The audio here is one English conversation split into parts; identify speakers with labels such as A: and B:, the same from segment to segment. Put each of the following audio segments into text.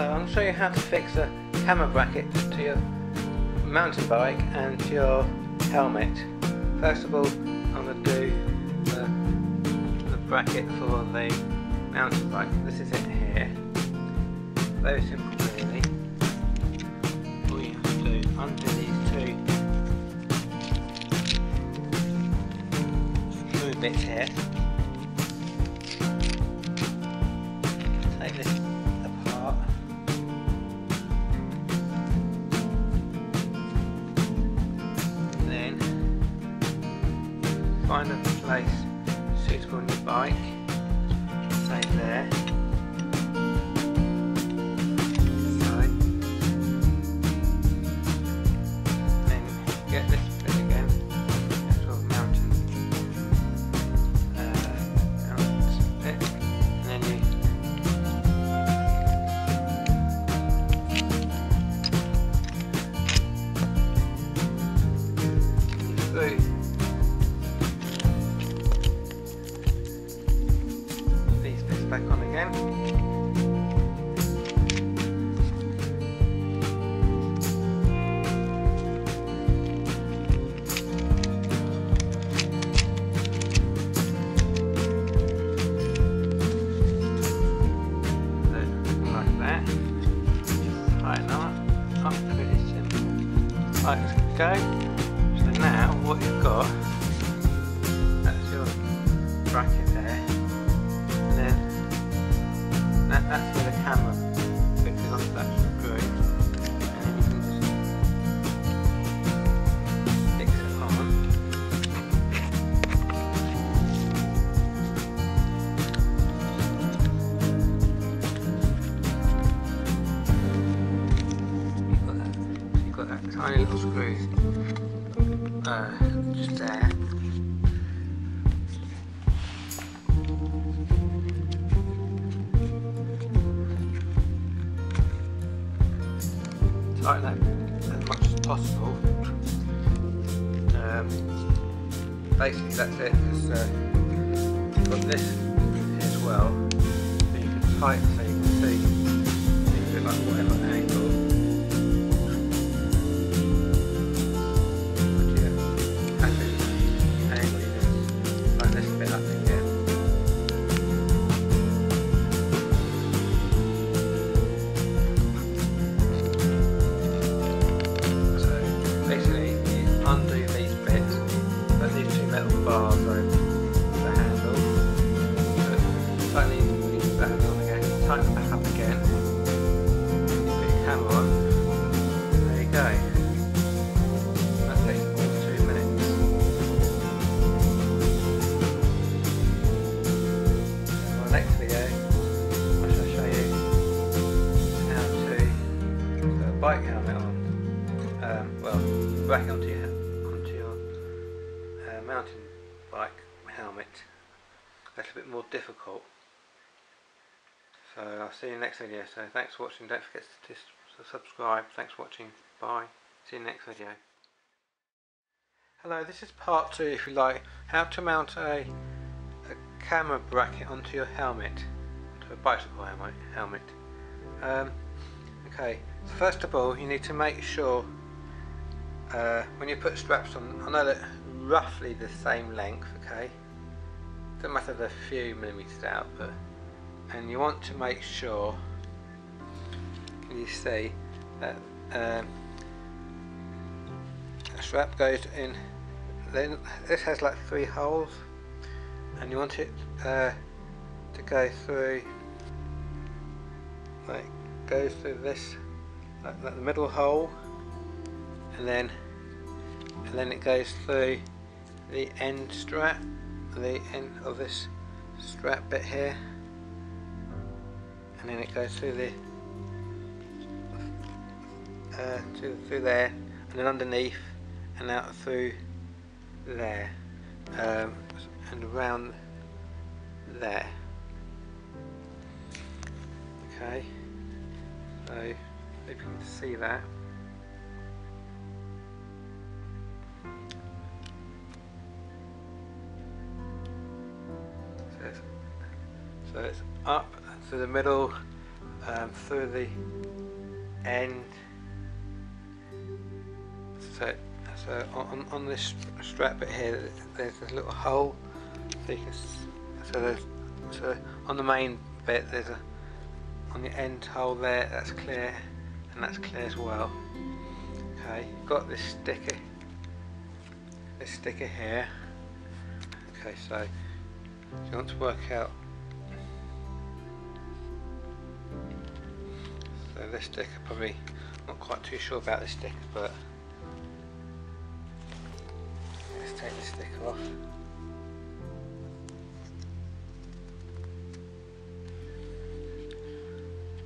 A: Hello, I'm going to show you how to fix a camera bracket to your mountain bike and to your helmet. First of all, I'm going to do the bracket for the mountain bike. This is it here. Very simple really. All you have to do, undo these two bits here. Take this apart. Then find a place suitable on your bike. Say there. Then get this bit again. Sort of mountain bit, and then you screw these bits back on again. Like that. Tighten up to this simple. Right, let's go. So now what you've got, that's your bracket there, and then that's where the camera fixes onto that screw, and then you can just fix it on. You've got that tiny little screw just there. Tighten that as much as possible. Basically that's it. Just got this here as well. So you can tighten so you can see. You can do like whatever angle. Undo these bits, but these two metal bars are the handle. So tighten these back on again, tighten them back up again. You put your camera on. There you go. That takes all 2 minutes. In my next video, I shall show you how to put a bike helmet on. Bracket onto your mountain bike helmet. That's a bit more difficult. So I'll see you in the next video. So thanks for watching. Don't forget to subscribe. Thanks for watching. Bye. See you in the next video. Hello, this is part 2, if you like, how to mount a camera bracket onto your helmet, onto a bicycle helmet. Okay, so first of all you need to make sure when you put straps on, I know that roughly the same length, okay, doesn't matter they're a few millimeters out, but, and you want to make sure you see that a strap goes in, then this has like 3 holes, and you want it to go through, like goes through this, like the middle hole, and then it goes through the end strap, the end of this strap bit here, and then it goes through the through there, and then underneath and out through there, and around there. Okay, so if you can see that. So it's up to the middle through the end. So on this strap bit here, there's a little hole. So you can so on the main bit, there's on the end hole there. That's clear, and that's clear as well. Okay, got this sticker here. Okay, so you want to work out. So this sticker, probably not quite too sure about this sticker, but let's take the sticker off.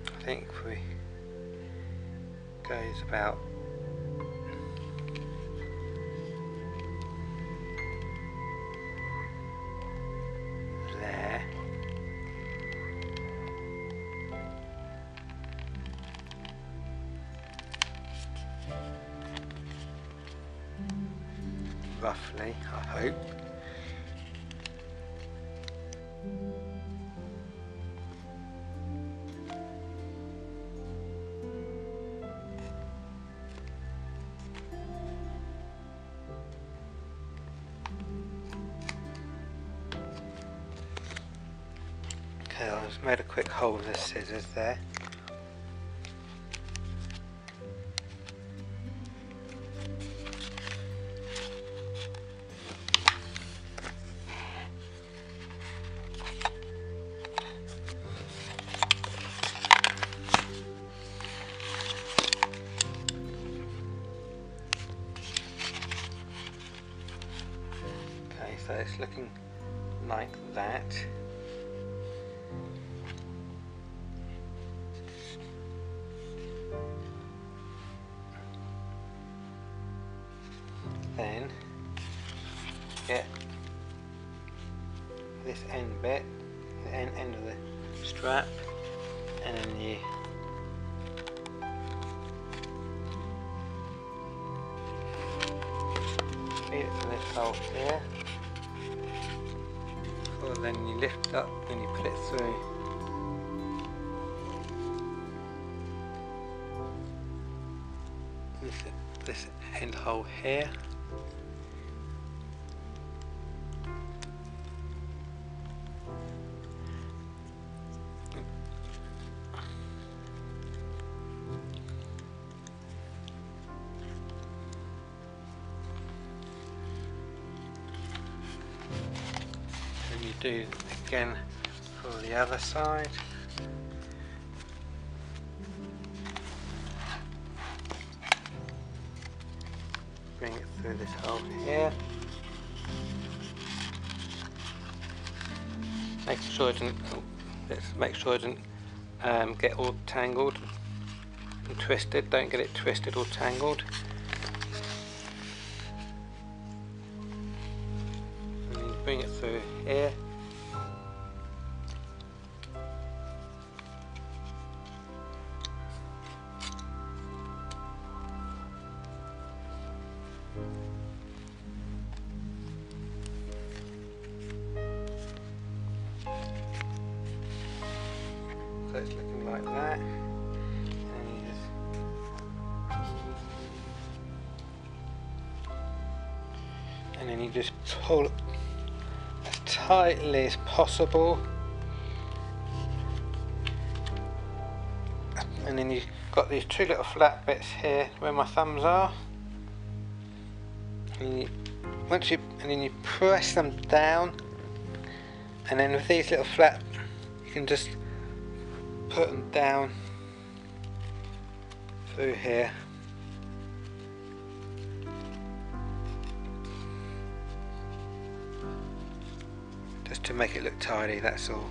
A: I think we goes about there. Roughly, I hope. Okay, I just made a quick hole with the scissors there. Okay, so it's looking like that. Then get this end bit, the end of the strap, and then you feed it to this hole here. Or then you lift up and you put it through. This end hole here. And you do again for the other side. Bring it through this hole here. Make sure it didn't. Let's make sure it didn't get all tangled and twisted. Don't get it twisted or tangled. And then bring it through here. So it's looking like that, and then you just pull it as tightly as possible, and then you've got these two little flat bits here where my thumbs are, and then you press them down, and then with these little flat, you can just put them down through here. Just to make it look tidy, that's all.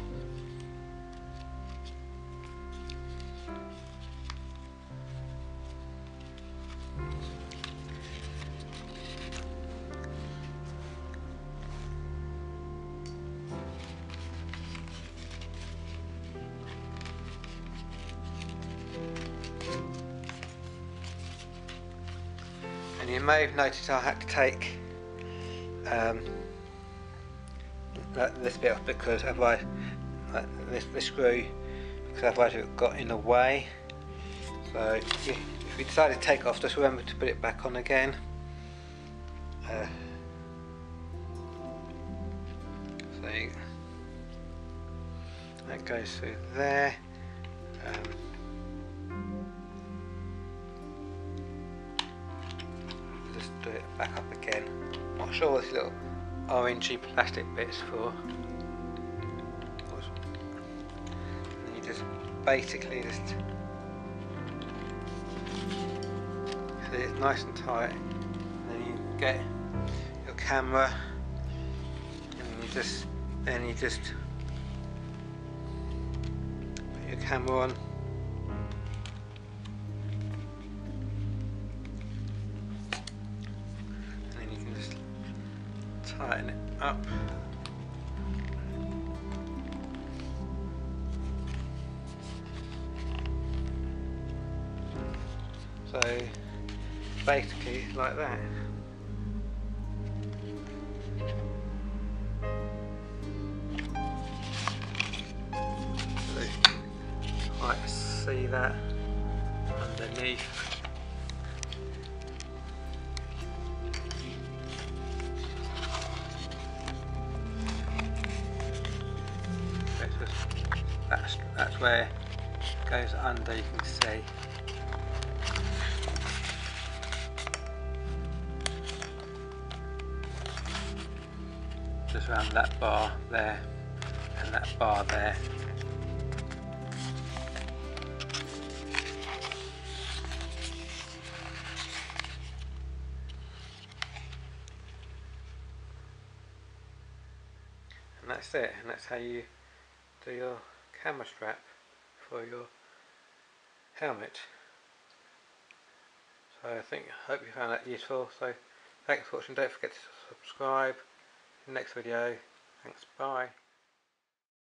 A: And you may have noticed I had to take this bit off because otherwise this screw, because otherwise it got in the way. So if you decide to take off, just remember to put it back on again. So that goes through there. Just do it back up again. Not sure what this little orangey plastic bit's for. And you just basically just so it's nice and tight. And then you get your camera, and then you just put your camera on. Tighten it up. So basically like that. So you might see that underneath. That's where it goes under, you can see. Just around that bar there and that bar there. And that's it, and that's how you do your camera strap for your helmet. So I hope you found that useful. So thanks for watching, don't forget to subscribe. In the next video, thanks, bye.